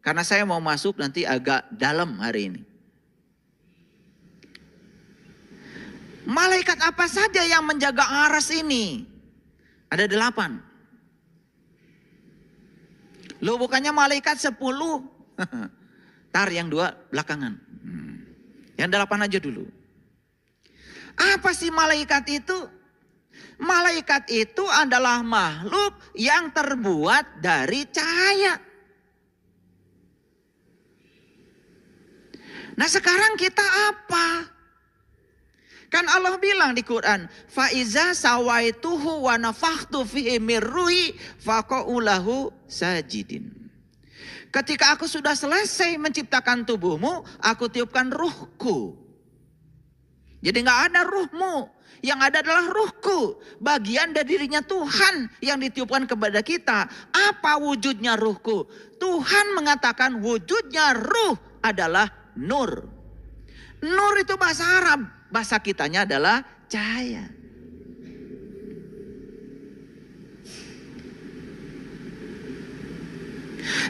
Karena saya mau masuk nanti agak dalam hari ini. Malaikat apa saja yang menjaga aras ini? Ada 8. Loh, bukannya malaikat 10? Tar yang 2 belakangan. Yang 8 aja dulu. Apa sih malaikat itu? Malaikat itu adalah makhluk yang terbuat dari cahaya. Nah, sekarang kita apa? Kan Allah bilang di Quran, "Faiza sawaituhu wa nafakhtu fihi mir ruhi faqa'u lahu sajidin." Ketika aku sudah selesai menciptakan tubuhmu, aku tiupkan ruhku. Jadi nggak ada ruhmu, yang ada adalah ruhku. Bagian dari dirinya Tuhan yang ditiupkan kepada kita. Apa wujudnya ruhku? Tuhan mengatakan wujudnya ruh adalah nur. Nur itu bahasa Arab, bahasa kitanya adalah cahaya.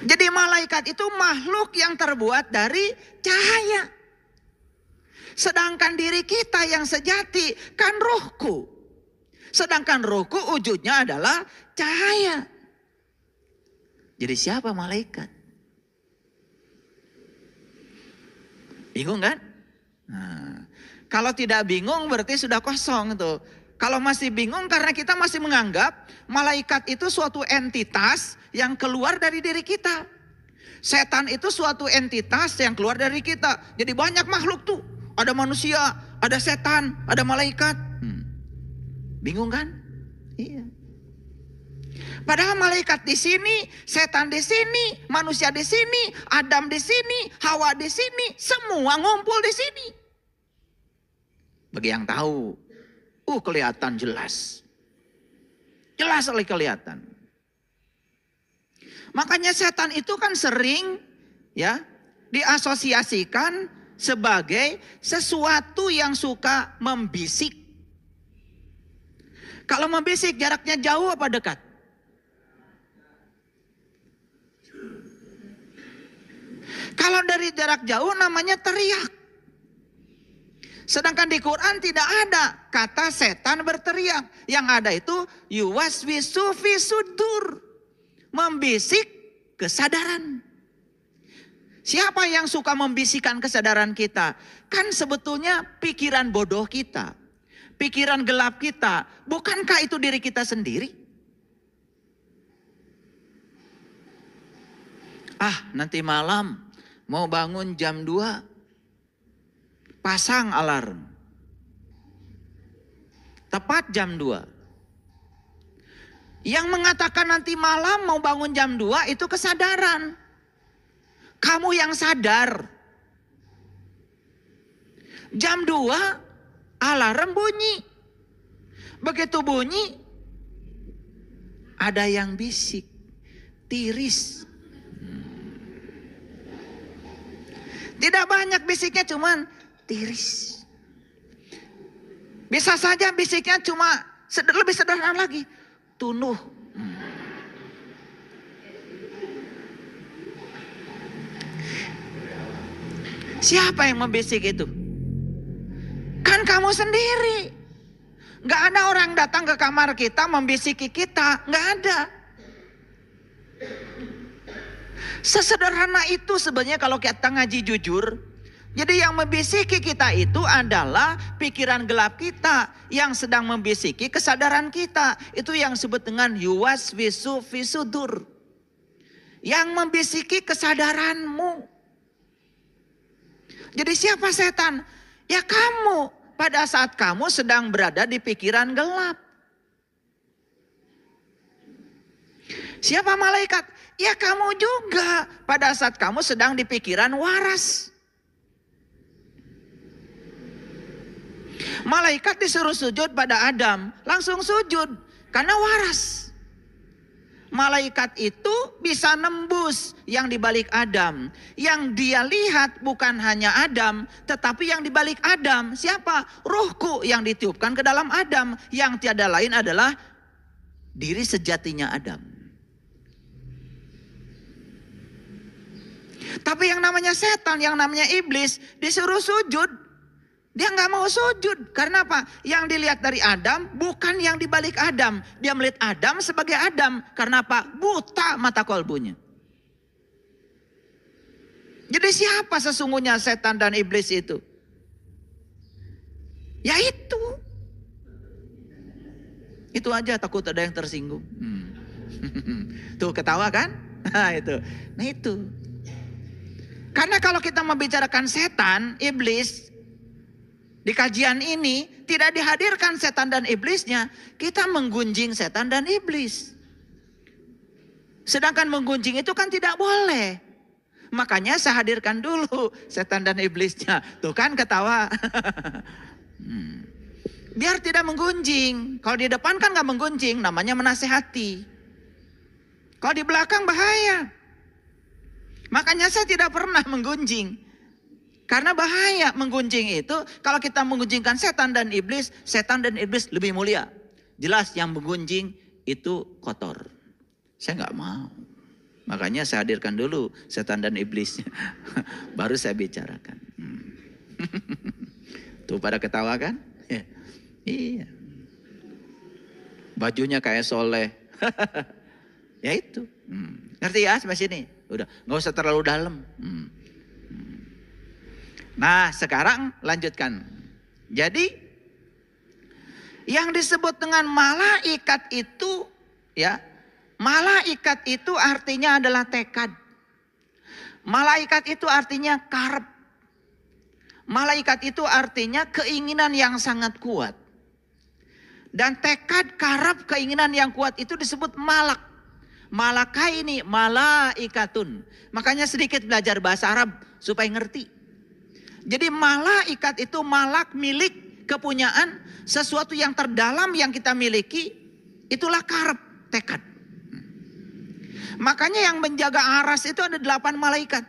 Jadi malaikat itu makhluk yang terbuat dari cahaya. Sedangkan diri kita yang sejati kan rohku. Sedangkan rohku wujudnya adalah cahaya. Jadi siapa malaikat? Bingung kan? Nah, kalau tidak bingung berarti sudah kosong tuh. Kalau masih bingung karena kita masih menganggap malaikat itu suatu entitas yang keluar dari diri kita. Setan itu suatu entitas yang keluar dari kita. Jadi banyak makhluk tuh. Ada manusia, ada setan, ada malaikat. Bingung kan? Iya. Padahal malaikat di sini, setan di sini, manusia di sini, Adam di sini, Hawa di sini, semua ngumpul di sini. Bagi yang tahu, kelihatan jelas. Jelas sekali kelihatan. Makanya setan itu kan sering ya diasosiasikan sebagai sesuatu yang suka membisik. Kalau membisik jaraknya jauh apa dekat? Kalau dari jarak jauh namanya teriak. Sedangkan di Quran tidak ada kata setan berteriak. Yang ada itu yuwaswisu fi sudur. Membisik kesadaran. Siapa yang suka membisikkan kesadaran kita? Kan sebetulnya pikiran bodoh kita. Pikiran gelap kita. Bukankah itu diri kita sendiri? Nanti malam mau bangun jam 2. Pasang alarm. Tepat jam 2. Yang mengatakan nanti malam mau bangun jam 2 itu kesadaran. Kamu yang sadar. Jam 2 alarm bunyi. Begitu bunyi ada yang bisik. Tiris. Tidak banyak bisiknya, cuman tiris. Bisa saja bisiknya cuma lebih sederhana lagi. Tunuh. Siapa yang membisik itu? Kan kamu sendiri. Gak ada orang datang ke kamar kita membisiki kita. Gak ada. Sesederhana itu sebenarnya kalau kita ngaji jujur. Jadi yang membisiki kita itu adalah pikiran gelap kita. Yang sedang membisiki kesadaran kita. Itu yang disebut dengan yuwaswisu fi sudur. Yang membisiki kesadaranmu. Jadi siapa setan? Ya kamu. Pada saat kamu sedang berada di pikiran gelap. Siapa malaikat? Ya kamu juga. Pada saat kamu sedang di pikiran waras. Malaikat disuruh sujud pada Adam. Langsung sujud. Karena waras. Malaikat itu bisa nembus yang dibalik Adam. Yang dia lihat bukan hanya Adam, tetapi yang dibalik Adam. Siapa? Ruhku yang ditiupkan ke dalam Adam. Yang tiada lain adalah diri sejatinya Adam. Tapi yang namanya setan, yang namanya iblis disuruh sujud. Dia nggak mau sujud. Karena apa? Yang dilihat dari Adam bukan yang dibalik Adam. Dia melihat Adam sebagai Adam. Karena apa? Buta mata kolbunya. Jadi siapa sesungguhnya setan dan iblis itu? Ya itu. Itu aja, takut ada yang tersinggung. Tuh ketawa kan? Nah itu. Nah itu. Karena kalau kita membicarakan setan, iblis, di kajian ini tidak dihadirkan setan dan iblisnya, kita menggunjing setan dan iblis. Sedangkan menggunjing itu kan tidak boleh. Makanya saya hadirkan dulu setan dan iblisnya. Tuh kan ketawa. Biar tidak menggunjing. Kalau di depan kan gak menggunjing, namanya menasehati. Kalau di belakang bahaya. Makanya saya tidak pernah menggunjing. Karena bahaya menggunjing itu. Kalau kita menggunjingkan setan dan iblis lebih mulia. Jelas yang menggunjing itu kotor. Saya gak mau. Makanya saya hadirkan dulu setan dan iblisnya. Baru saya bicarakan. Tuh pada ketawa kan? Iya. Bajunya kayak soleh. Ya itu. Ngerti ya sampai sini? Udah, nggak usah terlalu dalam. Nah, sekarang lanjutkan. Jadi yang disebut dengan malaikat itu, ya, malaikat itu artinya adalah tekad. Malaikat itu artinya karep. Malaikat itu artinya keinginan yang sangat kuat. Dan tekad, karep, keinginan yang kuat itu disebut malak. Malaka ini malaikatun. Makanya sedikit belajar bahasa Arab supaya ngerti. Jadi malaikat itu malak, milik, kepunyaan, sesuatu yang terdalam yang kita miliki, itulah karep, tekad. Makanya yang menjaga aras itu ada 8 malaikat.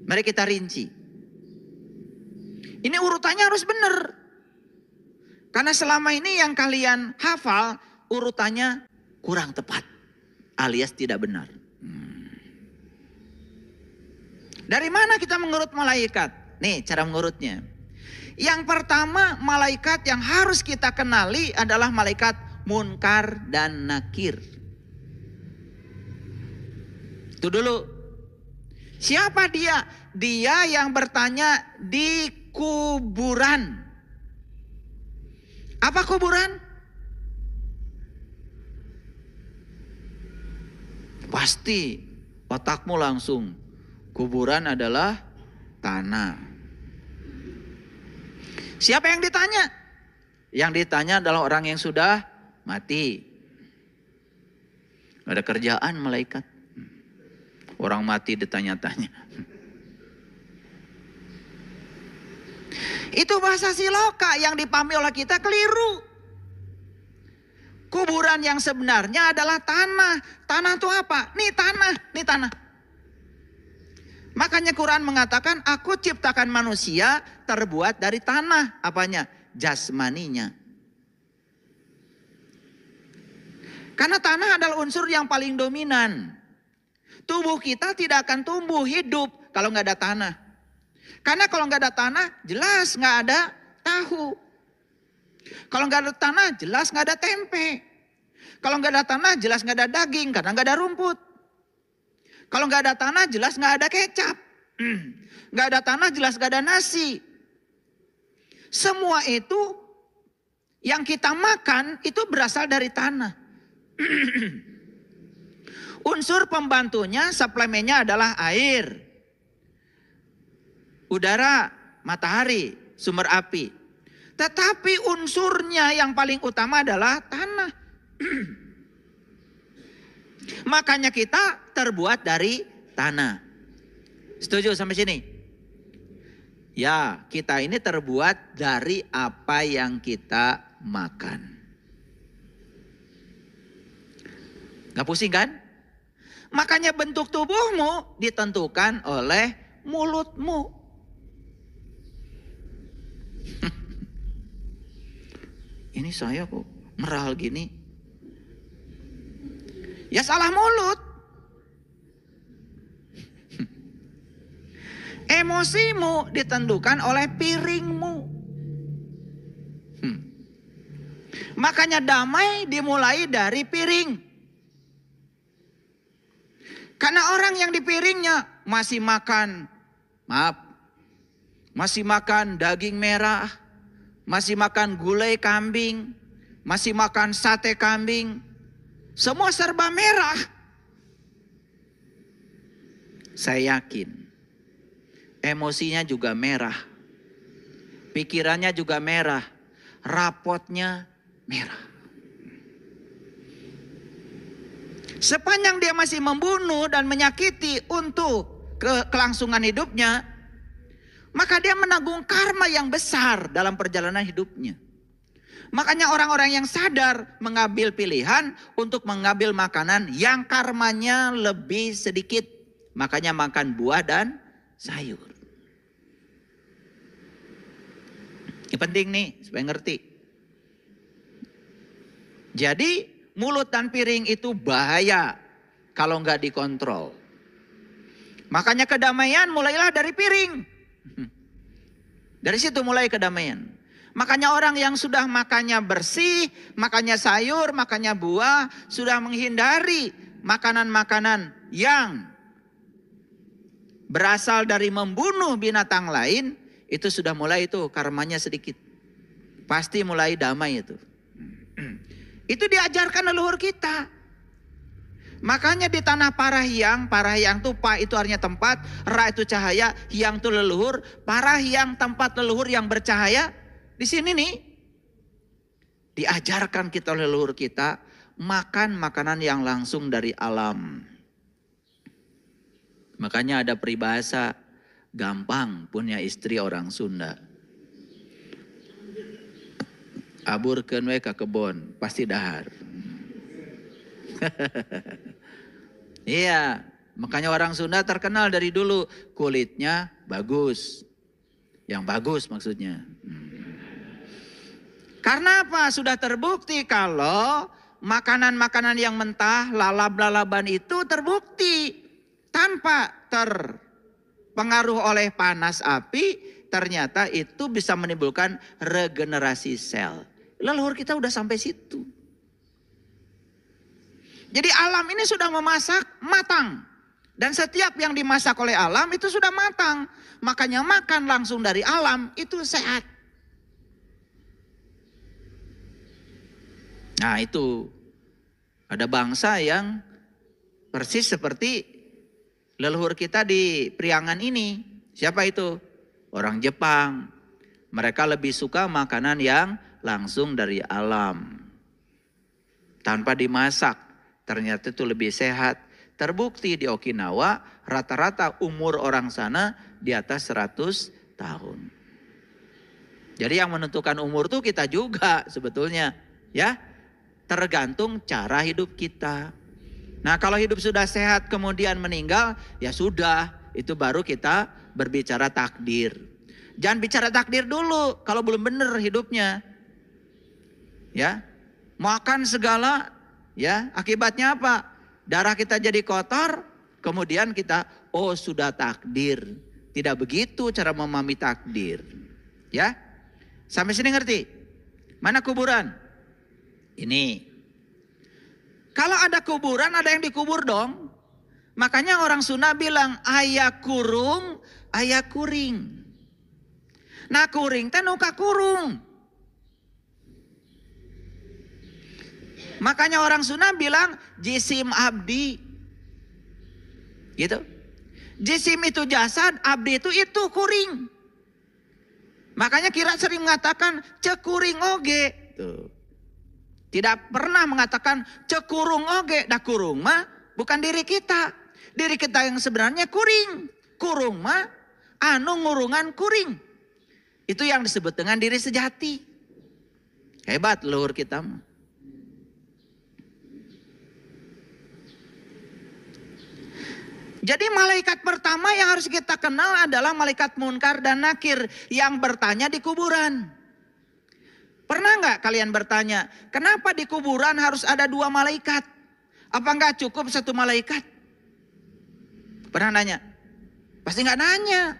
Mari kita rinci. Ini urutannya harus benar. Karena selama ini yang kalian hafal urutannya kurang tepat. Alias tidak benar. Dari mana kita mengurut malaikat? Nih cara mengurutnya. Yang pertama, malaikat yang harus kita kenali adalah malaikat Munkar dan Nakir. Itu dulu. Siapa dia? Dia yang bertanya di kuburan. Apa kuburan? Pasti otakmu langsung. Kuburan adalah tanah. Siapa yang ditanya? Yang ditanya adalah orang yang sudah mati. Gak ada kerjaan malaikat. Orang mati ditanya-tanya. Itu bahasa siloka yang dipahami oleh kita keliru. Kuburan yang sebenarnya adalah tanah. Tanah itu apa? Nih tanah. Makanya Quran mengatakan, aku ciptakan manusia terbuat dari tanah. Apanya? Jasmaninya. Karena tanah adalah unsur yang paling dominan. Tubuh kita tidak akan tumbuh hidup kalau nggak ada tanah. Karena kalau nggak ada tanah, jelas nggak ada tahu. Kalau nggak ada tanah, jelas nggak ada tempe. Kalau nggak ada tanah, jelas nggak ada daging karena nggak ada rumput. Kalau nggak ada tanah, jelas nggak ada kecap. Nggak ada tanah, jelas nggak ada nasi. Semua itu yang kita makan itu berasal dari tanah. Unsur pembantunya, suplemennya adalah air, udara, matahari, sumber api. Tetapi unsurnya yang paling utama adalah tanah. Makanya kita terbuat dari tanah. Setuju sampai sini? Ya, kita ini terbuat dari apa yang kita makan. Gak pusing kan? Makanya bentuk tubuhmu ditentukan oleh mulutmu. Ini saya kok meral gini. Ya salah mulut. Emosimu ditentukan oleh piringmu. Makanya damai dimulai dari piring. Karena orang yang di piringnya masih makan, masih makan daging merah, masih makan gulai kambing, masih makan sate kambing, semua serba merah. Saya yakin emosinya juga merah, pikirannya juga merah, rapotnya merah. Sepanjang dia masih membunuh dan menyakiti untuk kelangsungan hidupnya, maka dia menanggung karma yang besar dalam perjalanan hidupnya. Makanya orang-orang yang sadar mengambil pilihan untuk mengambil makanan yang karmanya lebih sedikit. Makanya makan buah dan sayur. Ini penting nih supaya ngerti. Jadi mulut dan piring itu bahaya kalau nggak dikontrol. Makanya kedamaian mulailah dari piring. Dari situ mulai kedamaian. Makanya orang yang sudah makannya bersih, makannya sayur, makannya buah, sudah menghindari makanan-makanan yang berasal dari membunuh binatang lain, itu sudah mulai itu karmanya sedikit. Pasti mulai damai itu. Itu diajarkan leluhur kita. Makanya di tanah Parahyang itu pa itu artinya tempat, ra itu cahaya, hyang itu leluhur, Parahyang tempat leluhur yang bercahaya. Di sini nih diajarkan kita leluhur kita makan makanan yang langsung dari alam. Makanya ada peribahasa gampang punya istri orang Sunda. Aburkeun we ka kebon, pasti dahar. Iya, makanya orang Sunda terkenal dari dulu kulitnya bagus. Yang bagus maksudnya. Karena apa? Sudah terbukti kalau makanan-makanan yang mentah, lalab-lalaban itu terbukti tanpa terpengaruh oleh panas api, ternyata itu bisa menimbulkan regenerasi sel. Leluhur kita udah sampai situ. Jadi alam ini sudah memasak matang. Dan setiap yang dimasak oleh alam itu sudah matang. Makanya makan langsung dari alam itu sehat. Nah itu ada bangsa yang persis seperti leluhur kita di Priangan ini. Siapa itu? Orang Jepang. Mereka lebih suka makanan yang langsung dari alam. Tanpa dimasak. Ternyata itu lebih sehat. Terbukti di Okinawa rata-rata umur orang sana di atas 100 tahun. Jadi yang menentukan umur tuh kita juga sebetulnya. Ya, tergantung cara hidup kita. Nah kalau hidup sudah sehat kemudian meninggal, ya sudah. Itu baru kita berbicara takdir. Jangan bicara takdir dulu kalau belum benar hidupnya. Ya, makan segala, ya akibatnya apa? Darah kita jadi kotor, kemudian kita, oh sudah takdir. Tidak begitu cara memahami takdir. Ya, sampai sini ngerti? Mana kuburan? Ini. Kalau ada kuburan, ada yang dikubur dong. Makanya orang Sunda bilang, aya kurung, aya kuring. Nah kuring teh nuka kurung. Makanya orang Sunda bilang jisim abdi. Gitu. Jisim itu jasad, abdi itu kuring. Makanya Kira sering mengatakan cekuring oge. Tuh. Tidak pernah mengatakan cekurung oge. Dah kurung mah bukan diri kita. Diri kita yang sebenarnya kuring. Kurung mah anu ngurungan kuring. Itu yang disebut dengan diri sejati. Hebat leluhur kita mah. Jadi malaikat pertama yang harus kita kenal adalah malaikat Munkar dan Nakir yang bertanya di kuburan. Pernah nggak kalian bertanya, kenapa di kuburan harus ada 2 malaikat? Apa nggak cukup 1 malaikat? Pernah nanya? Pasti nggak nanya.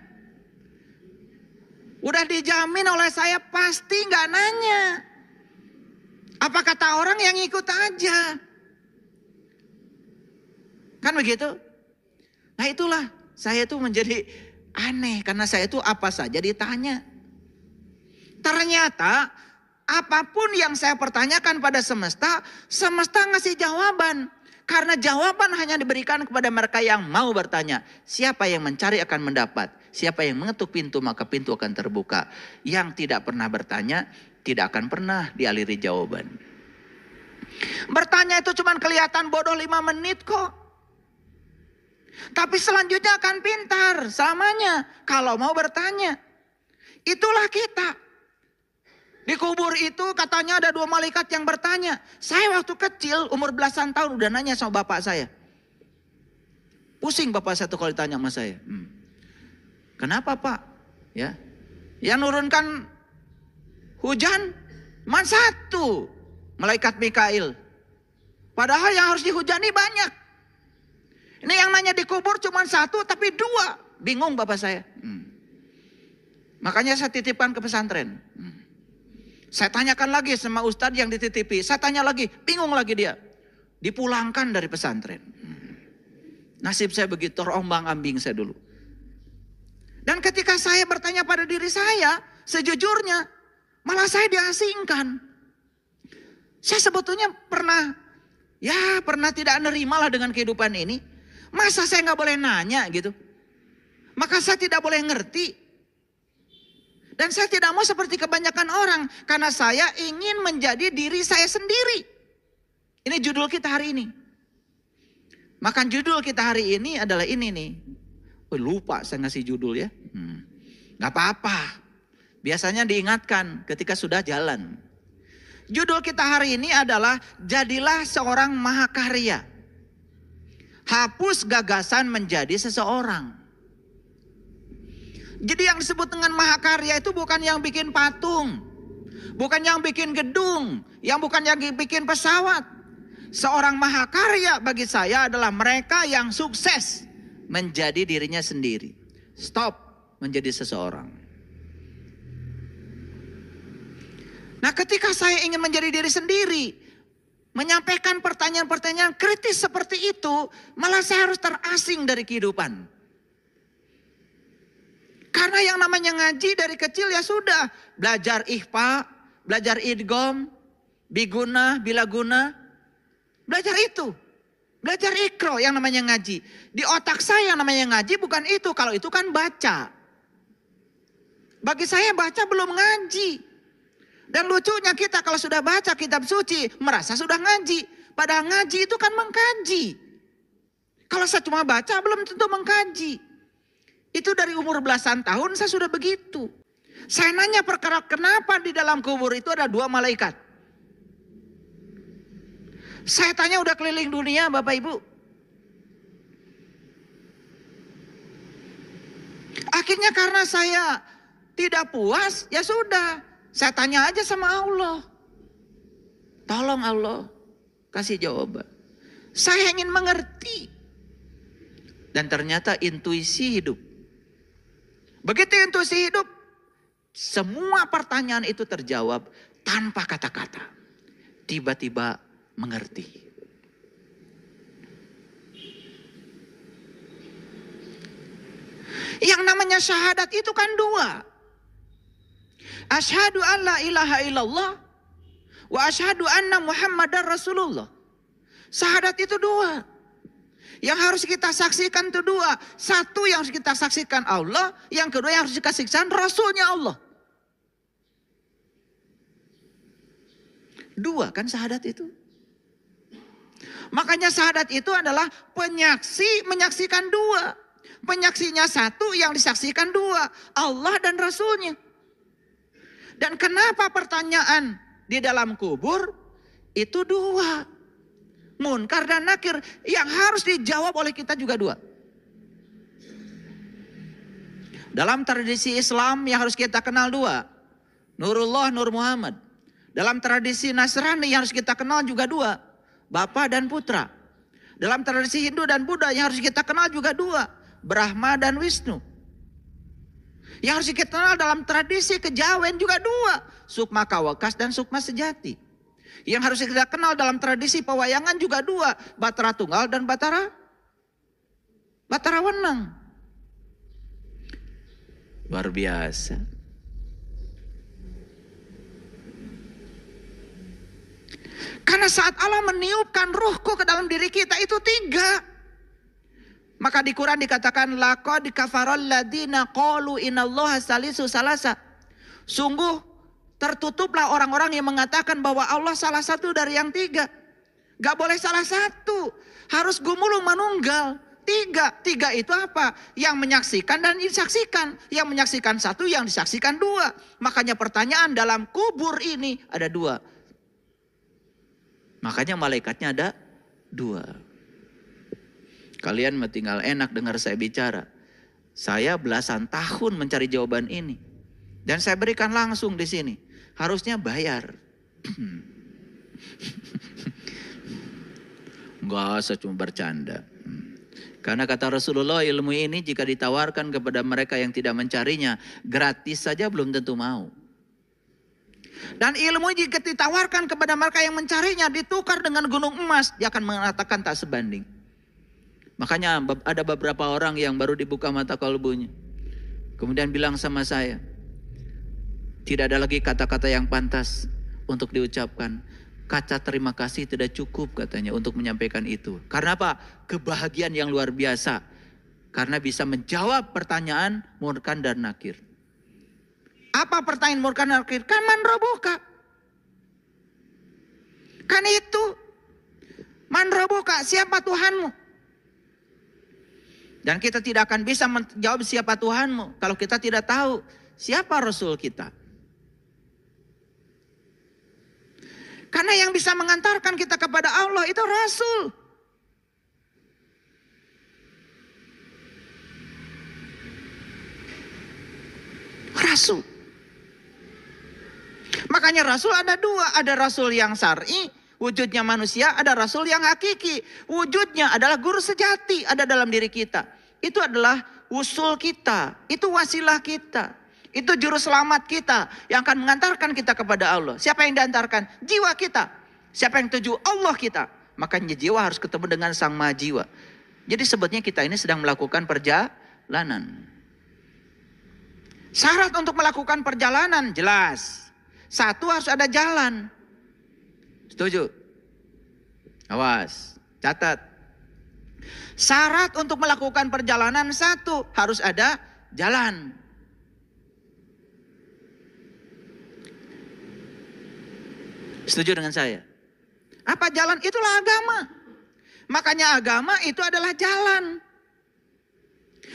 Udah dijamin oleh saya pasti nggak nanya. Apa kata orang yang ikut aja. Kan begitu? Nah itulah saya tuh menjadi aneh karena saya tuh apa saja ditanya. Ternyata apapun yang saya pertanyakan pada semesta, semesta ngasih jawaban. Karena jawaban hanya diberikan kepada mereka yang mau bertanya. Siapa yang mencari akan mendapat. Siapa yang mengetuk pintu maka pintu akan terbuka. Yang tidak pernah bertanya tidak akan pernah dialiri jawaban. Bertanya itu cuma kelihatan bodoh 5 menit kok. Tapi selanjutnya akan pintar selamanya kalau mau bertanya. Itulah kita. Di kubur itu katanya ada 2 malaikat yang bertanya. Saya waktu kecil umur belasan tahun udah nanya sama bapak saya. Pusing bapak saya tuh kalau ditanya sama saya. Kenapa pak? Ya, yang nurunkan hujan cuma 1, malaikat Mikail. Padahal yang harus dihujani banyak. Ini yang nanya di kubur cuma 1 tapi 2. Bingung bapak saya. Makanya saya titipkan ke pesantren. Saya tanyakan lagi sama ustadz yang dititipi. Saya tanya lagi, bingung lagi dia. Dipulangkan dari pesantren. Nasib saya begitu, terombang ambing saya dulu. Dan ketika saya bertanya pada diri saya, sejujurnya malah saya diasingkan. Saya sebetulnya pernah tidak nerima lah dengan kehidupan ini. Masa saya nggak boleh nanya gitu? Maka saya tidak boleh ngerti. Dan saya tidak mau seperti kebanyakan orang. Karena saya ingin menjadi diri saya sendiri. Ini judul kita hari ini. Maka judul kita hari ini adalah ini nih. Lupa saya ngasih judul ya. Gak apa-apa. Biasanya diingatkan ketika sudah jalan. Judul kita hari ini adalah jadilah seorang mahakarya. Hapus gagasan menjadi seseorang. Jadi yang disebut dengan mahakarya itu bukan yang bikin patung. Bukan yang bikin gedung. Yang bukan yang bikin pesawat. Seorang mahakarya bagi saya adalah mereka yang sukses menjadi dirinya sendiri. Stop menjadi seseorang. Nah ketika saya ingin menjadi diri sendiri, menyampaikan pertanyaan-pertanyaan kritis seperti itu, malah saya harus terasing dari kehidupan. Karena yang namanya ngaji dari kecil ya sudah. Belajar ikhfa, belajar idgham, biguna, bilaguna. Belajar itu. Belajar ikro yang namanya ngaji. Di otak saya yang namanya ngaji bukan itu. Kalau itu kan baca. Bagi saya baca belum ngaji. Dan lucunya kita kalau sudah baca kitab suci merasa sudah ngaji. Padahal ngaji itu kan mengkaji. Kalau saya cuma baca belum tentu mengkaji. Itu dari umur belasan tahun saya sudah begitu. Saya nanya perkara kenapa di dalam kubur itu ada 2 malaikat. Saya tanya udah keliling dunia Bapak Ibu. Akhirnya karena saya tidak puas ya sudah. Saya tanya aja sama Allah. Tolong Allah kasih jawaban. Saya ingin mengerti. Dan ternyata intuisi hidup. Begitu intuisi hidup, semua pertanyaan itu terjawab tanpa kata-kata. Tiba-tiba mengerti. Yang namanya syahadat itu kan 2. Asyhadu an la ilaha illallah wa asyhadu anna Muhammadar Rasulullah. Syahadat itu 2. Yang harus kita saksikan itu 2. Satu yang harus kita saksikan Allah. Yang kedua yang harus kita saksikan Rasulnya Allah. 2 kan syahadat itu. Makanya syahadat itu adalah penyaksi menyaksikan 2. Penyaksinya 1 yang disaksikan 2. Allah dan Rasulnya. Dan kenapa pertanyaan di dalam kubur itu 2. Munkar dan nakir yang harus dijawab oleh kita juga 2. Dalam tradisi Islam yang harus kita kenal 2. Nurullah, Nur Muhammad. Dalam tradisi Nasrani yang harus kita kenal juga 2. Bapa dan putra. Dalam tradisi Hindu dan Buddha yang harus kita kenal juga 2. Brahma dan Wisnu. Yang harus kita kenal dalam tradisi kejawen juga dua. Sukma Kawakas dan Sukma Sejati. Yang harus kita kenal dalam tradisi pewayangan juga dua. Batara Tunggal dan Batara Wenang. Luar biasa. Karena saat Allah meniupkan ruhku ke dalam diri kita itu tiga. Maka di Quran dikatakan laqad kafaral ladina qalu innallaha salisu salasa. Sungguh tertutuplah orang-orang yang mengatakan bahwa Allah salah satu dari yang tiga. Gak boleh salah satu. Harus gumulung manunggal. Tiga itu apa? Yang menyaksikan dan disaksikan. Yang menyaksikan satu, yang disaksikan dua. Makanya pertanyaan dalam kubur ini ada dua. Makanya malaikatnya ada dua. Kalian tinggal enak dengar saya bicara. Saya belasan tahun mencari jawaban ini. Dan saya berikan langsung di sini. Harusnya bayar. Enggak, saya cuma bercanda. Karena kata Rasulullah, ilmu ini jika ditawarkan kepada mereka yang tidak mencarinya, gratis saja belum tentu mau. Dan ilmu jika ditawarkan kepada mereka yang mencarinya, ditukar dengan gunung emas, dia akan mengatakan tak sebanding. Makanya ada beberapa orang yang baru dibuka mata kalbunya. Kemudian bilang sama saya, tidak ada lagi kata-kata yang pantas untuk diucapkan. Kata terima kasih tidak cukup katanya untuk menyampaikan itu. Karena apa? Kebahagiaan yang luar biasa. Karena bisa menjawab pertanyaan Munkar dan Nakir. Apa pertanyaan Munkar dan Nakir? Kan man rabbuka. Kan itu. Man rabbuka, siapa Tuhanmu? Dan kita tidak akan bisa menjawab siapa Tuhanmu kalau kita tidak tahu siapa Rasul kita. Karena yang bisa mengantarkan kita kepada Allah itu Rasul. Rasul. Makanya Rasul ada dua. Ada Rasul yang syar'i, wujudnya manusia, ada Rasul yang hakiki. Wujudnya adalah guru sejati, ada dalam diri kita. Itu adalah usul kita, itu wasilah kita. Itu juru selamat kita yang akan mengantarkan kita kepada Allah. Siapa yang diantarkan? Jiwa kita. Siapa yang tuju? Allah kita. Makanya jiwa harus ketemu dengan sang maha jiwa. Jadi sebetulnya kita ini sedang melakukan perjalanan. Syarat untuk melakukan perjalanan jelas. Satu, harus ada jalan. Setuju? Awas, catat. Syarat untuk melakukan perjalanan satu, harus ada jalan. Setuju dengan saya? Apa jalan? Itulah agama. Makanya agama itu adalah jalan.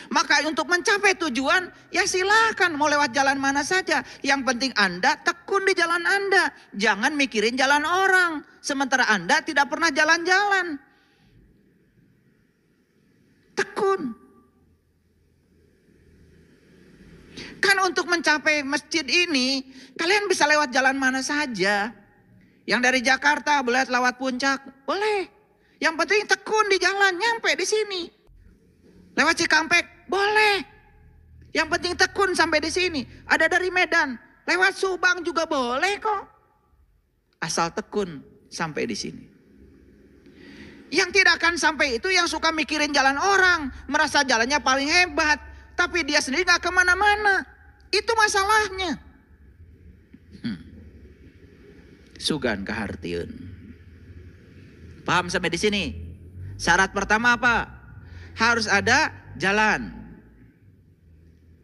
Maka untuk mencapai tujuan, ya silakan mau lewat jalan mana saja. Yang penting Anda tekun di jalan Anda. Jangan mikirin jalan orang. Sementara Anda tidak pernah jalan-jalan. Tekun. Kan untuk mencapai masjid ini, kalian bisa lewat jalan mana saja. Yang dari Jakarta boleh lewat Puncak, boleh. Yang penting tekun di jalan, nyampe di sini. Lewat Cikampek, boleh. Yang penting tekun sampai di sini. Ada dari Medan, lewat Subang juga boleh kok. Asal tekun sampai di sini. Yang tidak akan sampai itu yang suka mikirin jalan orang. Merasa jalannya paling hebat. Tapi dia sendiri gak kemana-mana. Itu masalahnya. Sugan kahartieun. Paham sampai di sini? Syarat pertama apa? Harus ada jalan.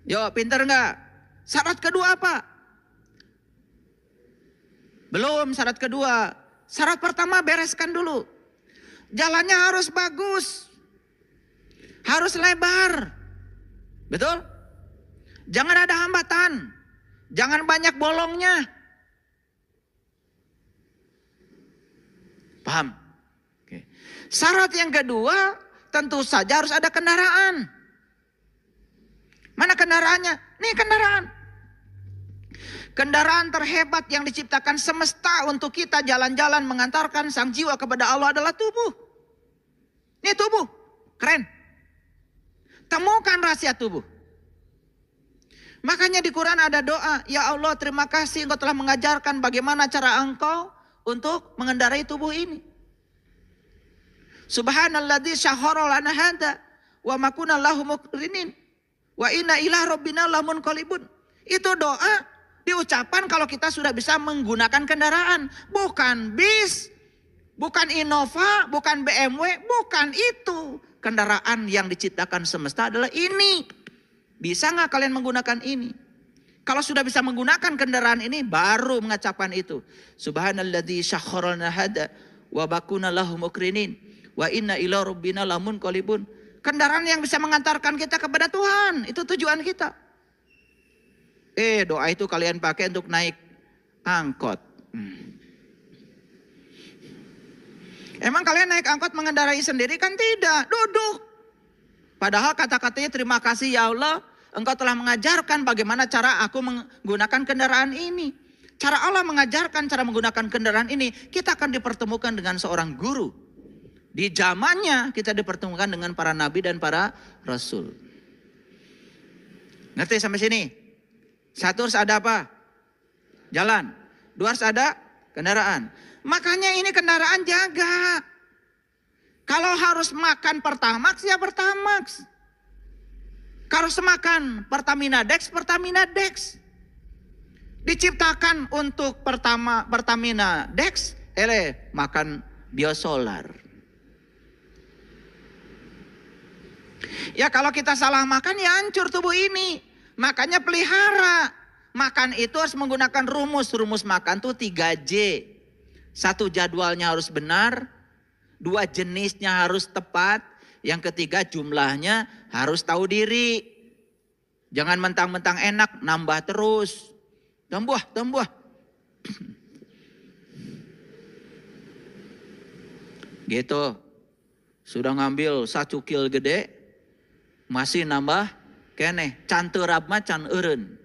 Yo, pinter gak? Syarat kedua apa? Belum syarat kedua. Syarat pertama bereskan dulu. Jalannya harus bagus. Harus lebar. Betul? Jangan ada hambatan. Jangan banyak bolongnya. Paham? Oke. Syarat yang kedua, tentu saja harus ada kendaraan. Mana kendaraannya? Nih kendaraan. Kendaraan terhebat yang diciptakan semesta untuk kita jalan-jalan mengantarkan sang jiwa kepada Allah adalah tubuh. Ini tubuh, keren. Temukan rahasia tubuh. Makanya di Quran ada doa, ya Allah terima kasih Engkau telah mengajarkan bagaimana cara Engkau untuk mengendarai tubuh ini. Subhanalladzi syahhara lana hada wa ma kunna lahu muqrinin wa inna ila rabbina lamunqalibun. Itu doa diucapkan kalau kita sudah bisa menggunakan kendaraan, bukan bis, bukan Innova, bukan BMW, bukan itu. Kendaraan yang diciptakan semesta adalah ini. Bisa nggak kalian menggunakan ini? Kalau sudah bisa menggunakan kendaraan ini, baru mengucapkan itu. Subhanalladzi syahhara lana hada wa ma kunna lahu muqrinin wa inna ila rabbina lamunqalibun. Kendaraan yang bisa mengantarkan kita kepada Tuhan, itu tujuan kita. Doa itu kalian pakai untuk naik angkot. Emang kalian naik angkot mengendarai sendiri kan? Tidak, duduk. Padahal kata-katanya terima kasih ya Allah, Engkau telah mengajarkan bagaimana cara aku menggunakan kendaraan ini. Cara Allah mengajarkan cara menggunakan kendaraan ini, kita akan dipertemukan dengan seorang guru. Di zamannya kita dipertemukan dengan para nabi dan para rasul. Ngerti sampai sini? Satu harus ada apa? Jalan. Dua harus ada kendaraan. Makanya ini kendaraan jaga. Kalau harus makan Pertamax ya Pertamax. Kalau harus makan Pertamina Dex, Pertamina Dex. Diciptakan untuk Pertamina Dex, makan biosolar. Ya kalau kita salah makan ya hancur tubuh ini. Makanya pelihara. Makan itu harus menggunakan rumus. Rumus makan tuh 3J. 1 jadwalnya harus benar. 2 jenisnya harus tepat. Yang ketiga jumlahnya harus tahu diri. Jangan mentang-mentang enak nambah terus. Tambah. Gitu. Sudah ngambil 1 kil gede. Masih nambah keneh. Can teurap mah can eureun.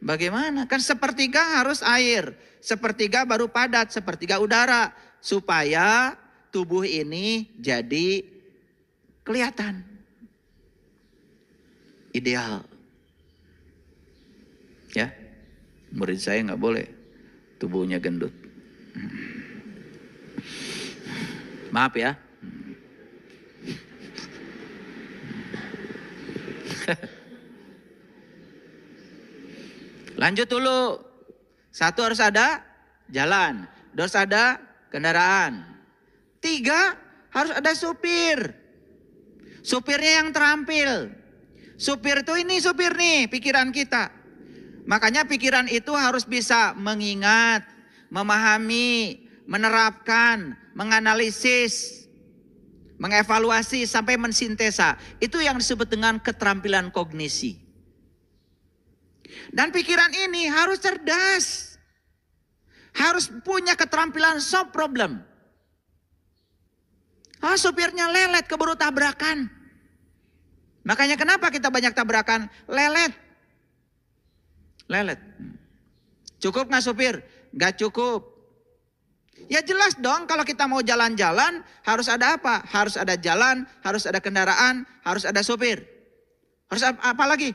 Bagaimana? Kan sepertiga harus air. Sepertiga baru padat. Sepertiga udara. Supaya tubuh ini jadi kelihatan. Ideal. Ya. Murid saya nggak boleh tubuhnya gendut. Maaf ya. Lanjut dulu. 1 harus ada jalan. 2 harus ada kendaraan. 3 harus ada supir. Supirnya yang terampil. Supir itu ini supir nih pikiran kita. Makanya pikiran itu harus bisa mengingat, memahami, menerapkan, menganalisis, mengevaluasi sampai mensintesa. Itu yang disebut dengan keterampilan kognisi. Dan pikiran ini harus cerdas. Harus punya keterampilan solve problem. Supirnya lelet keburu tabrakan. Makanya kenapa kita banyak tabrakan? Lelet. Cukup gak supir? Gak cukup. Ya jelas dong kalau kita mau jalan-jalan harus ada apa? Harus ada jalan, harus ada kendaraan, harus ada supir. Harus apa lagi?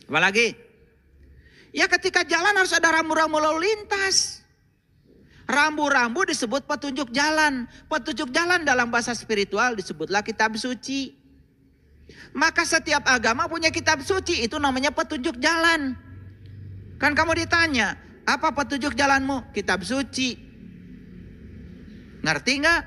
Apa lagi? Ya ketika jalan harus ada rambu-rambu lalu lintas. Rambu-rambu disebut petunjuk jalan. Petunjuk jalan dalam bahasa spiritual disebutlah kitab suci. Maka setiap agama punya kitab suci, itu namanya petunjuk jalan. Kan kamu ditanya, apa petunjuk jalanmu? Kitab suci. Ngerti nggak?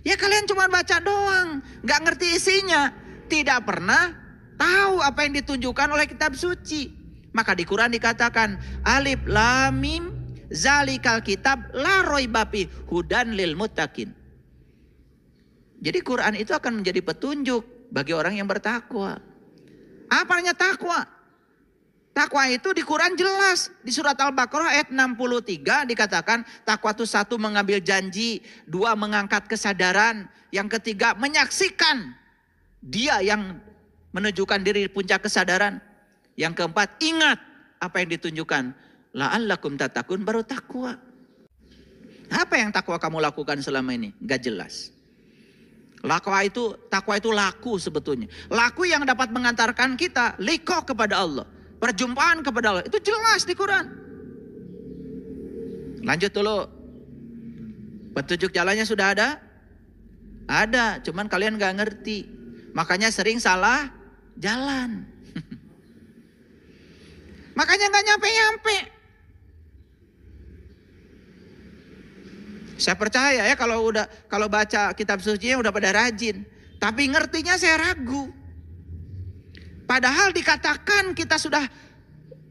Ya kalian cuma baca doang, nggak ngerti isinya. Tidak pernah tahu apa yang ditunjukkan oleh kitab suci. Maka di Quran dikatakan, Alif Lam Mim zalikal kitab la raiba fi hudan lil muttaqin. Jadi Quran itu akan menjadi petunjuk bagi orang yang bertakwa. Apa artinya takwa? Takwa itu di Quran jelas. Di surat Al-Baqarah ayat 63 dikatakan takwa itu 1 mengambil janji, 2 mengangkat kesadaran, yang ketiga menyaksikan dia yang menunjukkan diri di puncak kesadaran, yang keempat ingat apa yang ditunjukkan. La'allakum tattaqun, baru takwa. Apa yang takwa kamu lakukan selama ini? Gak jelas. Takwa itu laku sebetulnya. Laku yang dapat mengantarkan kita liqah kepada Allah. Perjumpaan kepada Allah. Itu jelas di Quran. Lanjut dulu. Petunjuk jalannya sudah ada? Ada, cuman kalian gak ngerti. Makanya sering salah jalan. Makanya gak nyampe-nyampe. Saya percaya ya kalau baca kitab sucinya udah pada rajin. Tapi ngertinya saya ragu. Padahal dikatakan kita sudah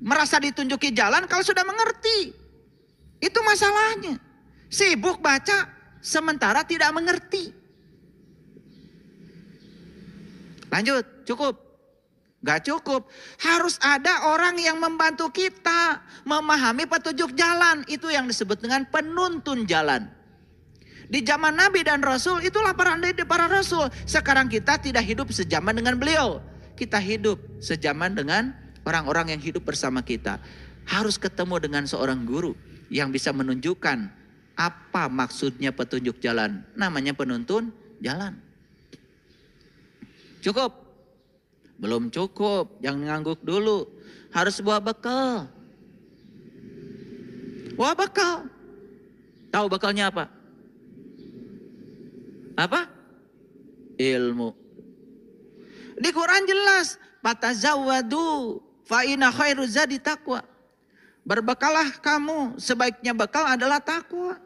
merasa ditunjuki jalan kalau sudah mengerti. Itu masalahnya. Sibuk baca sementara tidak mengerti. Lanjut, cukup? Gak cukup. Harus ada orang yang membantu kita memahami petunjuk jalan. Itu yang disebut dengan penuntun jalan. Di zaman Nabi dan Rasul itulah para Rasul. Sekarang kita tidak hidup sejaman dengan beliau. Kita hidup sejaman dengan orang-orang yang hidup bersama kita. Harus ketemu dengan seorang guru yang bisa menunjukkan apa maksudnya petunjuk jalan. Namanya penuntun jalan. Cukup? Belum cukup. Jangan ngangguk dulu. Harus bawa bekal. Bawa bekal. Tahu bekalnya apa? Apa? Ilmu. Di Quran jelas, fatazawwadu fa inna khairuz zadi taqwa. Berbekalah kamu, sebaiknya bekal adalah takwa.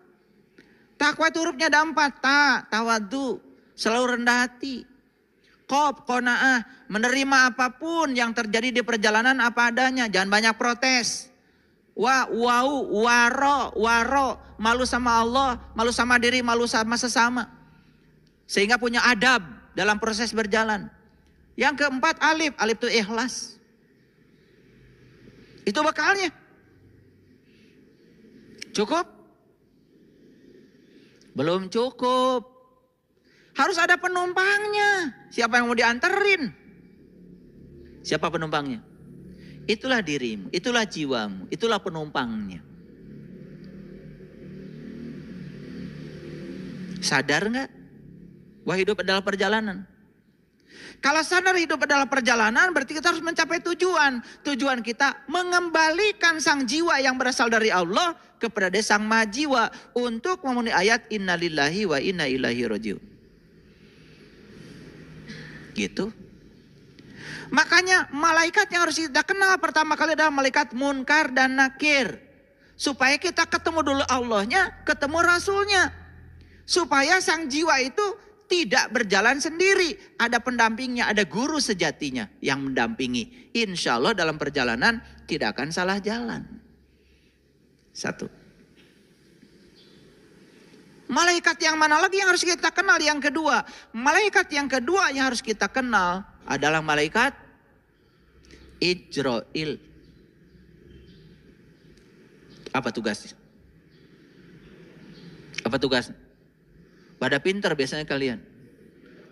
Takwa itu hurufnya ada 4, tawadu, selalu rendah hati. Qof, qanaah, menerima apapun yang terjadi di perjalanan apa adanya, jangan banyak protes. Waro, malu sama Allah, malu sama diri, malu sama sesama. Sehingga punya adab dalam proses berjalan. Yang keempat alif itu ikhlas. Itu bekalnya. Cukup? Belum cukup. Harus ada penumpangnya. Siapa yang mau dianterin? Siapa penumpangnya? Itulah dirimu, itulah jiwamu, itulah penumpangnya. Sadar nggak? Wah, hidup adalah perjalanan. Kalau sadar hidup adalah perjalanan, berarti kita harus mencapai tujuan. Tujuan kita mengembalikan sang jiwa yang berasal dari Allah kepada sang maha jiwa untuk memenuhi ayat innalillahi wa inna ilaihi rajiun. Gitu. Makanya malaikat yang harus kita kenal pertama kali adalah malaikat Munkar dan Nakir. Supaya kita ketemu dulu Allahnya, ketemu Rasulnya. Supaya sang jiwa itu tidak berjalan sendiri. Ada pendampingnya, ada guru sejatinya yang mendampingi. Insya Allah dalam perjalanan tidak akan salah jalan. 1. Malaikat yang mana lagi yang harus kita kenal? Yang kedua. Malaikat yang kedua yang harus kita kenal adalah malaikat Ijrail. Apa tugasnya? Apa tugasnya? Pada pintar biasanya kalian.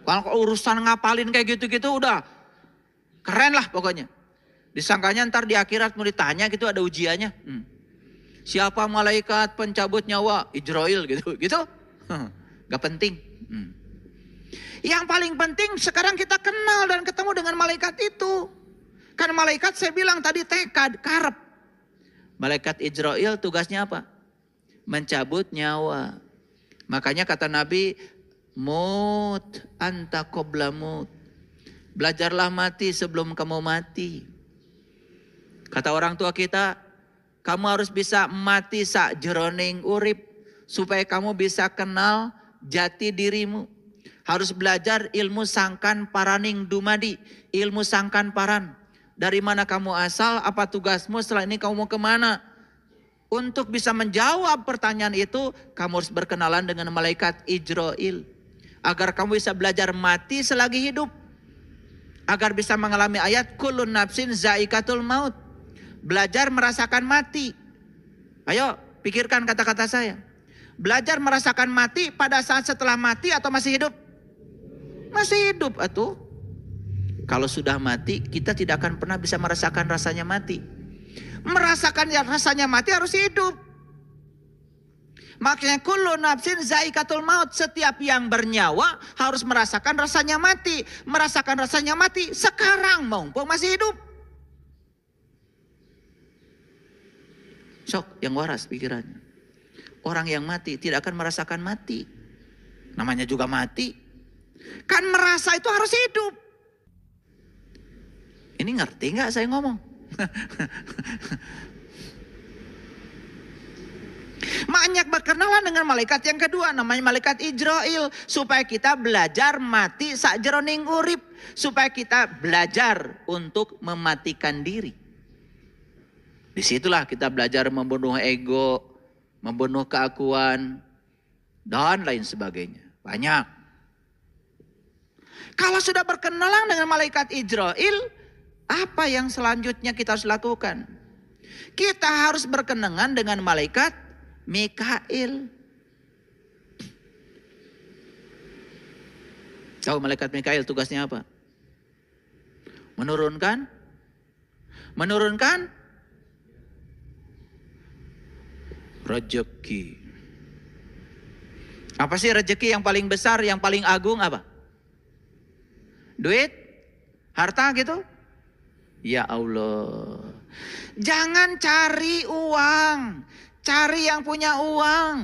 Kalau urusan ngapalin kayak gitu-gitu udah keren lah pokoknya. Disangkanya ntar di akhirat mau ditanya gitu ada ujiannya. Siapa malaikat pencabut nyawa? Ijrail gitu. Gak penting. Yang paling penting sekarang kita kenal dan ketemu dengan malaikat itu. Kan malaikat saya bilang tadi tekad, karep. Malaikat Ijrail tugasnya apa? Mencabut nyawa. Makanya kata Nabi, mut anta qabla mut. Belajarlah mati sebelum kamu mati. Kata orang tua kita, kamu harus bisa mati sak jeroning urip. Supaya kamu bisa kenal jati dirimu. Harus belajar ilmu sangkan paraning dumadi. Ilmu sangkan paran. Dari mana kamu asal, apa tugasmu, setelah ini kamu mau kemana? Untuk bisa menjawab pertanyaan itu, kamu harus berkenalan dengan malaikat Ijrail. Agar kamu bisa belajar mati selagi hidup. Agar bisa mengalami ayat, kullun nafsin zaikatul maut. Belajar merasakan mati. Ayo, pikirkan kata-kata saya. Belajar merasakan mati pada saat setelah mati atau masih hidup? Masih hidup atuh. Kalau sudah mati, kita tidak akan pernah bisa merasakan rasanya mati. Merasakan rasanya mati harus hidup. Makanya kullu nafsin zaikatul maut, setiap yang bernyawa harus merasakan rasanya mati. Merasakan rasanya mati sekarang mumpung masih hidup. Sok yang waras pikirannya. Orang yang mati tidak akan merasakan mati. Namanya juga mati. Kan merasa itu harus hidup. Ini ngerti nggak saya ngomong? Banyak berkenalan dengan malaikat yang kedua, namanya malaikat Ijrail, supaya kita belajar mati sakjroning urip, supaya kita belajar untuk mematikan diri. Disitulah kita belajar membunuh ego, membunuh keakuan, dan lain sebagainya. Banyak. Kalau sudah berkenalan dengan malaikat Ijrail, apa yang selanjutnya kita harus lakukan? Kita harus berkenangan dengan malaikat Mikail. Tahu malaikat Mikail tugasnya apa? Menurunkan rezeki. Apa sih rezeki yang paling besar, yang paling agung apa? Duit? Harta gitu? Ya Allah. Jangan cari uang. Cari yang punya uang.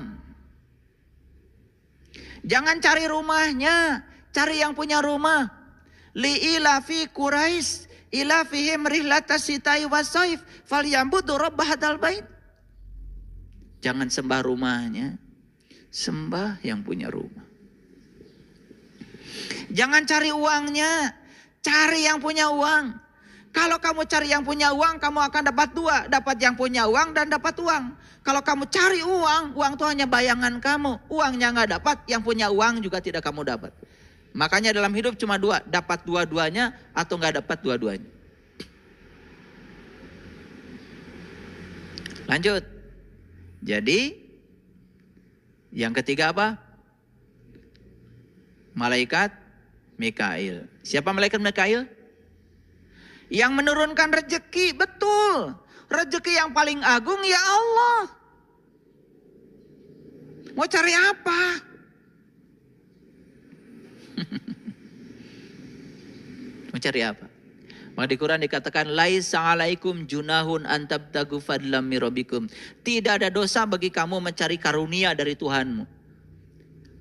Jangan cari rumahnya. Cari yang punya rumah. Li ilafi Quraisy ilafihim rihlatas sitai wasaif falyambudu rabb hadzal bait. Jangan sembah rumahnya. Sembah yang punya rumah. Jangan cari uangnya. Cari yang punya uang. Kalau kamu cari yang punya uang, kamu akan dapat dua. Dapat yang punya uang dan dapat uang. Kalau kamu cari uang, uang itu hanya bayangan kamu. Uangnya nggak dapat, yang punya uang juga tidak kamu dapat. Makanya dalam hidup cuma dua. Dapat dua-duanya atau nggak dapat dua-duanya. Lanjut. Jadi, yang ketiga apa? Malaikat Mikail. Siapa malaikat Mikail? Yang menurunkan rezeki, betul. Rezeki yang paling agung ya Allah. Mau cari apa? Mau cari apa? Maka di Quran dikatakan laisa alaikum junahun antabtagu fadlam mirabbikum. Tidak ada dosa bagi kamu mencari karunia dari Tuhanmu.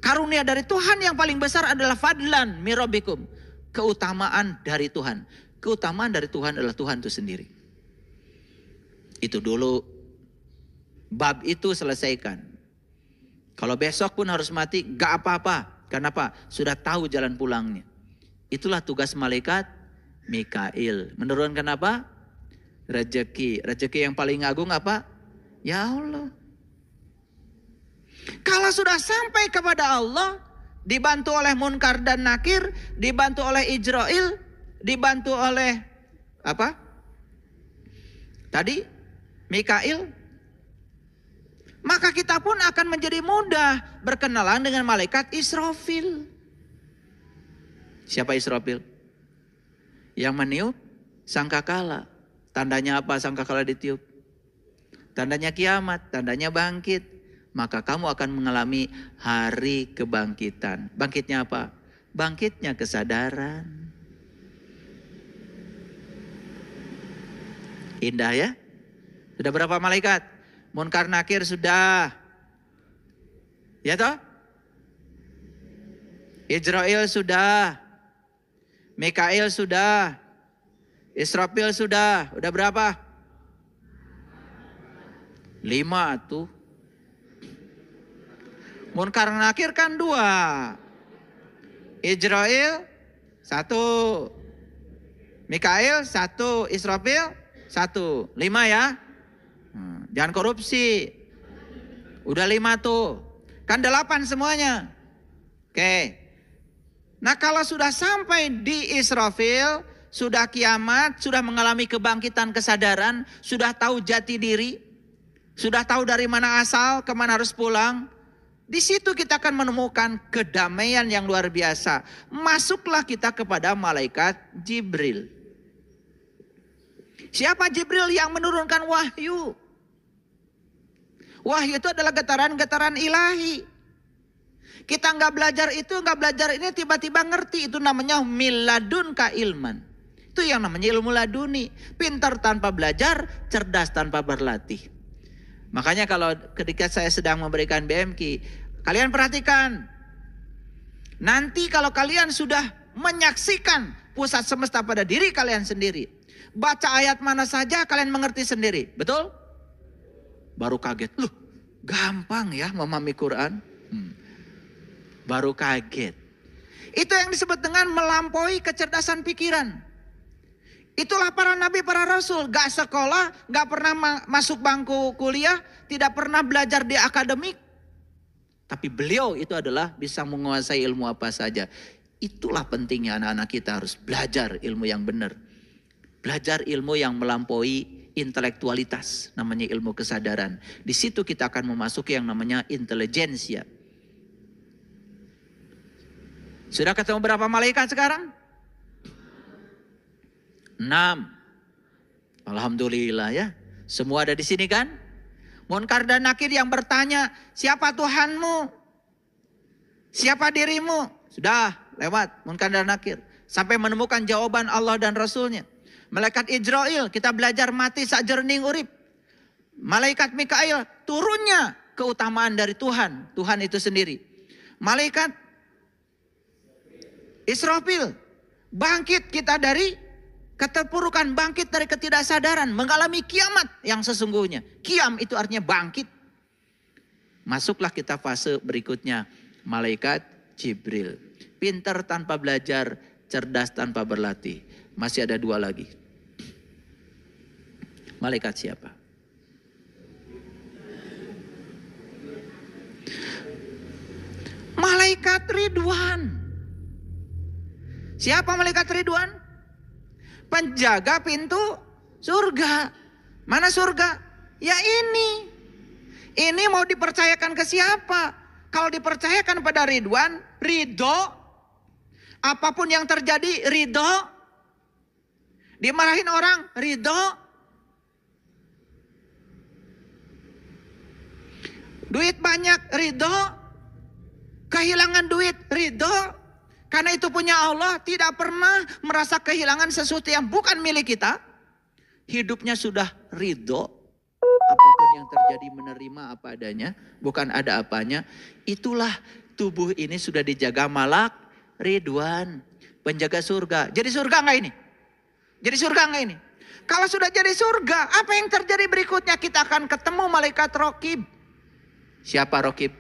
Karunia dari Tuhan yang paling besar adalah fadlan mirabbikum. Keutamaan dari Tuhan. Keutamaan dari Tuhan adalah Tuhan itu sendiri. Itu dulu. Bab itu selesaikan. Kalau besok pun harus mati, gak apa-apa. Kenapa? Sudah tahu jalan pulangnya. Itulah tugas malaikat Mikail. Menurunkan apa? Rezeki. Rezeki yang paling agung apa? Ya Allah. Kalau sudah sampai kepada Allah, dibantu oleh Munkar dan Nakir, dibantu oleh Ijrail, dibantu oleh apa? Tadi Mikail. Maka kita pun akan menjadi mudah berkenalan dengan malaikat Israfil. Siapa Israfil? Yang meniup sangkakala. Tandanya apa sangkakala ditiup? Tandanya kiamat, tandanya bangkit. Maka kamu akan mengalami hari kebangkitan. Bangkitnya apa? Bangkitnya kesadaran. Indah ya. Sudah berapa malaikat? Munkar Nakir sudah. Ya toh? Ijrail sudah. Mikail sudah. Israfil sudah. Udah berapa? 5 tuh. Munkar Nakir kan 2. Ijrail 1. Mikail 1. Israfil 1. 5 ya. Jangan korupsi. Udah 5 tuh. Kan 8 semuanya. Oke. Nah kalau sudah sampai di Israfil, sudah kiamat, sudah mengalami kebangkitan kesadaran, sudah tahu jati diri, sudah tahu dari mana asal, kemana harus pulang. Di situ kita akan menemukan kedamaian yang luar biasa. Masuklah kita kepada malaikat Jibril. Siapa Jibril yang menurunkan wahyu? Wahyu itu adalah getaran-getaran ilahi. Kita nggak belajar itu, nggak belajar ini, tiba-tiba ngerti. Itu namanya miladun ka ilman. Itu yang namanya ilmu laduni. Pintar tanpa belajar, cerdas tanpa berlatih. Makanya kalau ketika saya sedang memberikan BMK, kalian perhatikan. Nanti kalau kalian sudah menyaksikan pusat semesta pada diri kalian sendiri, baca ayat mana saja kalian mengerti sendiri. Betul? Baru kaget. Loh, gampang ya memahami Quran. Baru kaget. Itu yang disebut dengan melampaui kecerdasan pikiran. Itulah para nabi, para rasul. Gak sekolah, gak pernah masuk bangku kuliah, tidak pernah belajar di akademik. Tapi beliau itu adalah bisa menguasai ilmu apa saja. Itulah pentingnya anak-anak kita harus belajar ilmu yang benar. Belajar ilmu yang melampaui intelektualitas, namanya ilmu kesadaran. Di situ kita akan memasuki yang namanya intelijensia. Sudah ketemu berapa malaikat sekarang? 6. Alhamdulillah ya. Semua ada di sini kan? Munkar dan Nakir yang bertanya, siapa Tuhanmu? Siapa dirimu? Sudah lewat Munkar dan Nakir. Sampai menemukan jawaban Allah dan Rasulnya. Malaikat Ijrail, kita belajar mati sak jerning urip. Malaikat Mikail, turunnya keutamaan dari Tuhan. Tuhan itu sendiri. Malaikat Israfil, bangkit kita dari keterpurukan, bangkit dari ketidaksadaran. Mengalami kiamat yang sesungguhnya. Kiam itu artinya bangkit. Masuklah kita fase berikutnya. Malaikat Jibril. Pintar tanpa belajar, cerdas tanpa berlatih. Masih ada 2 lagi. Malaikat siapa? Malaikat Ridwan. Siapa malaikat Ridwan? Penjaga pintu surga. Mana surga? Ya ini. Ini mau dipercayakan ke siapa? Kalau dipercayakan pada Ridwan, ridho. Apapun yang terjadi, ridho. Dimarahin orang, ridho. Duit banyak, ridho. Kehilangan duit, ridho. Karena itu punya Allah, tidak pernah merasa kehilangan sesuatu yang bukan milik kita. Hidupnya sudah ridho. Apapun yang terjadi menerima apa adanya, bukan ada apanya. Itulah tubuh ini sudah dijaga malak Ridwan, penjaga surga. Jadi surga enggak ini? Jadi surga enggak ini? Kalau sudah jadi surga, apa yang terjadi berikutnya? Kita akan ketemu malaikat Raqib. Siapa Raqib?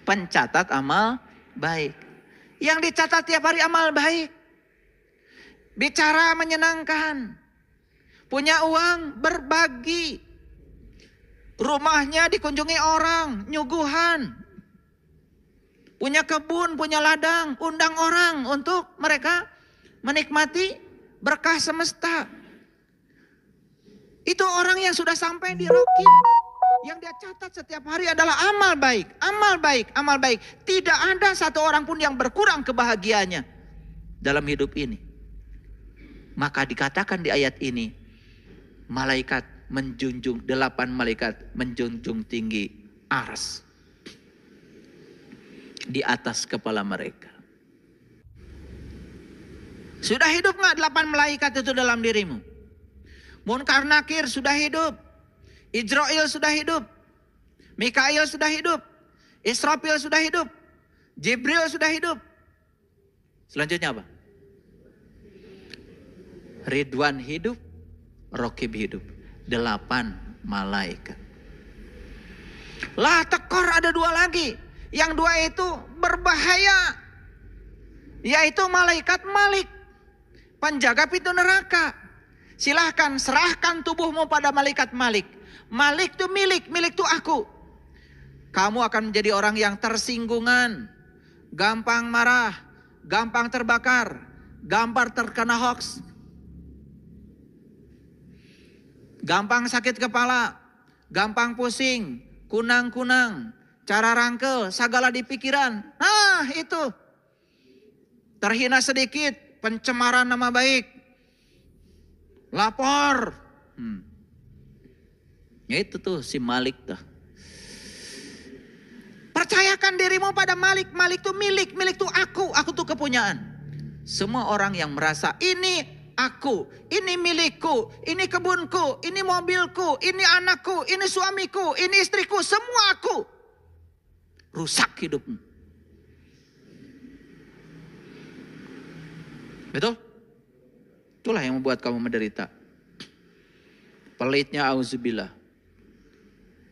Pencatat amal baik. Yang dicatat tiap hari amal baik. Bicara menyenangkan. Punya uang berbagi. Rumahnya dikunjungi orang, nyuguhan. Punya kebun, punya ladang, undang orang untuk mereka menikmati berkah semesta. Itu orang yang sudah sampai di Raqib. Yang dia catat setiap hari adalah amal baik, amal baik, amal baik. Tidak ada satu orang pun yang berkurang kebahagiaannya dalam hidup ini. Maka dikatakan di ayat ini, malaikat menjunjung, 8 malaikat menjunjung tinggi arsy di atas kepala mereka. Sudah hidup nggak 8 malaikat itu dalam dirimu? Munkar Nakir sudah hidup. Ijrail sudah hidup. Mikail sudah hidup. Israfil sudah hidup. Jibril sudah hidup. Selanjutnya apa? Ridwan hidup. Raqib hidup. 8 malaikat. Lah tekor ada 2 lagi. Yang 2 itu berbahaya. Yaitu malaikat Malik. Penjaga pintu neraka. Silahkan serahkan tubuhmu pada malaikat Malik. Malik itu milik itu aku. Kamu akan menjadi orang yang tersinggungan, gampang marah, gampang terbakar, gampang terkena hoax, gampang sakit kepala, gampang pusing, kunang-kunang, cara rangkel, segala di pikiran. Nah itu, terhina sedikit, pencemaran nama baik, lapor. Ya itu tuh si Malik tuh. Percayakan dirimu pada Malik. Malik tuh milik tuh aku tuh kepunyaan. Semua orang yang merasa ini aku, ini milikku, ini kebunku, ini mobilku, ini anakku, ini suamiku, ini istriku, semua aku. Rusak hidupmu. Betul? Itulah yang membuat kamu menderita. Pelitnya auzubillah.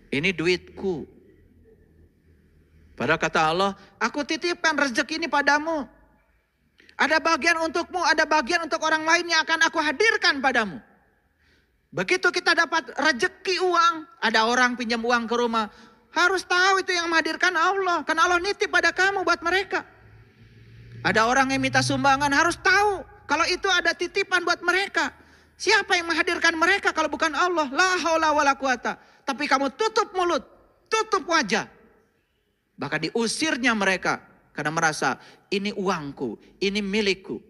Ini duitku. Padahal kata Allah, aku titipkan rezeki ini padamu. Ada bagian untukmu, ada bagian untuk orang lain yang akan aku hadirkan padamu. Begitu kita dapat rezeki uang, ada orang pinjam uang ke rumah. Harus tahu itu yang menghadirkan Allah. Karena Allah nitip pada kamu buat mereka. Ada orang yang minta sumbangan, harus tahu kalau itu ada titipan buat mereka. Siapa yang menghadirkan mereka kalau bukan Allah? La haula wala quwata. Tapi kamu tutup mulut, tutup wajah. Bahkan diusirnya mereka karena merasa ini uangku, ini milikku.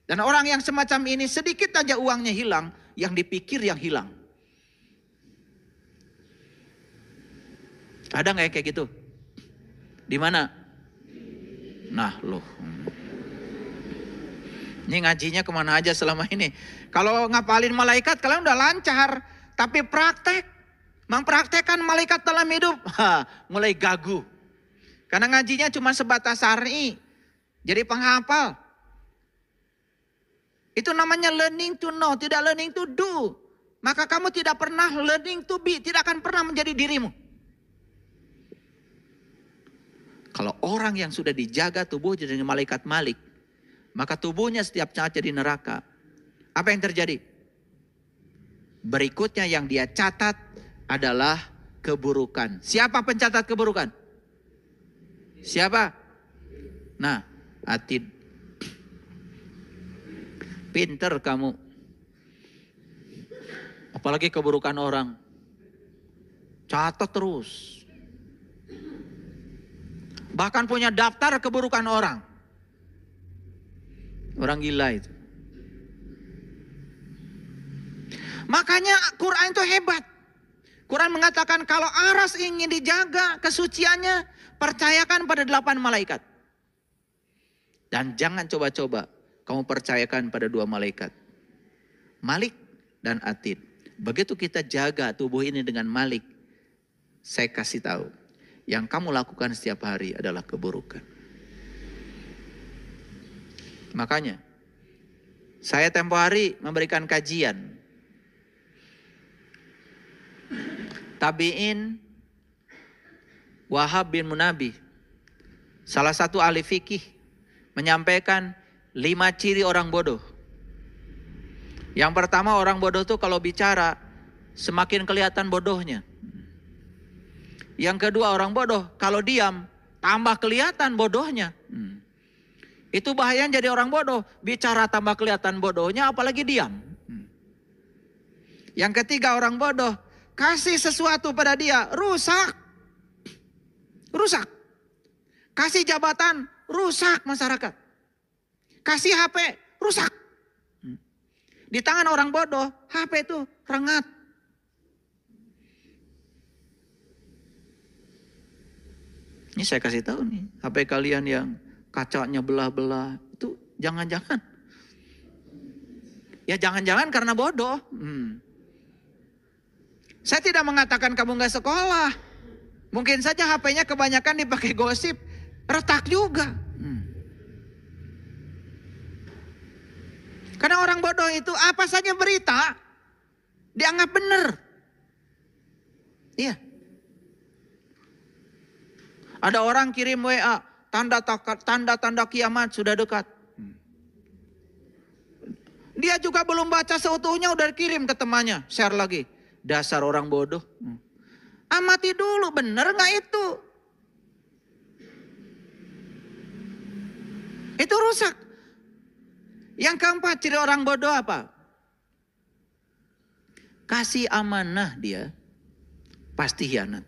Dan orang yang semacam ini sedikit aja uangnya hilang, yang dipikir yang hilang. Ada nggak kayak gitu? Di mana? Nah loh. Ini ngajinya kemana aja selama ini? Kalau ngapalin malaikat kalian udah lancar. Tapi praktek. Mempraktekkan malaikat dalam hidup. Mulai gagu. Karena ngajinya cuma sebatas syar'i. Jadi penghafal. Itu namanya learning to know. Tidak learning to do. Maka kamu tidak pernah learning to be. Tidak akan pernah menjadi dirimu. Kalau orang yang sudah dijaga tubuhnya dengan malaikat Malik. Maka tubuhnya setiap saat jadi neraka. Apa yang terjadi? Berikutnya yang dia catat adalah keburukan. Siapa pencatat keburukan? Siapa? Nah, Atid. Pinter kamu. Apalagi keburukan orang. Catat terus. Bahkan punya daftar keburukan orang. Orang gila itu. Makanya Quran itu hebat. Quran mengatakan kalau aras ingin dijaga kesuciannya, percayakan pada 8 malaikat. Dan jangan coba-coba kamu percayakan pada 2 malaikat. Malik dan Atid. Begitu kita jaga tubuh ini dengan Malik, saya kasih tahu. Yang kamu lakukan setiap hari adalah keburukan. Makanya, saya tempo hari memberikan kajian. Tabi'in Wahab bin Munabbih, salah satu ahli fikih, menyampaikan 5 ciri orang bodoh. Yang pertama, orang bodoh itu kalau bicara semakin kelihatan bodohnya. Yang kedua, orang bodoh kalau diam tambah kelihatan bodohnya. Itu bahayanya jadi orang bodoh. Bicara tambah kelihatan bodohnya apalagi diam. Yang ketiga, orang bodoh kasih sesuatu pada dia rusak. Rusak. Kasih jabatan rusak masyarakat. Kasih HP rusak. Di tangan orang bodoh HP itu rengat. Ini saya kasih tahu nih, HP kalian yang kacanya belah-belah, itu jangan-jangan. Ya jangan-jangan karena bodoh. Saya tidak mengatakan kamu gak sekolah. Mungkin saja HP-nya kebanyakan dipakai gosip, retak juga. Karena orang bodoh itu apa saja berita, dianggap benar. Iya. Ada orang kirim WA, tanda-tanda kiamat sudah dekat. Dia juga belum baca seutuhnya udah kirim ke temannya, share lagi. Dasar orang bodoh. Amati dulu, bener gak itu? Itu rusak. Yang keempat, ciri orang bodoh apa? Kasih amanah dia, pasti hianat.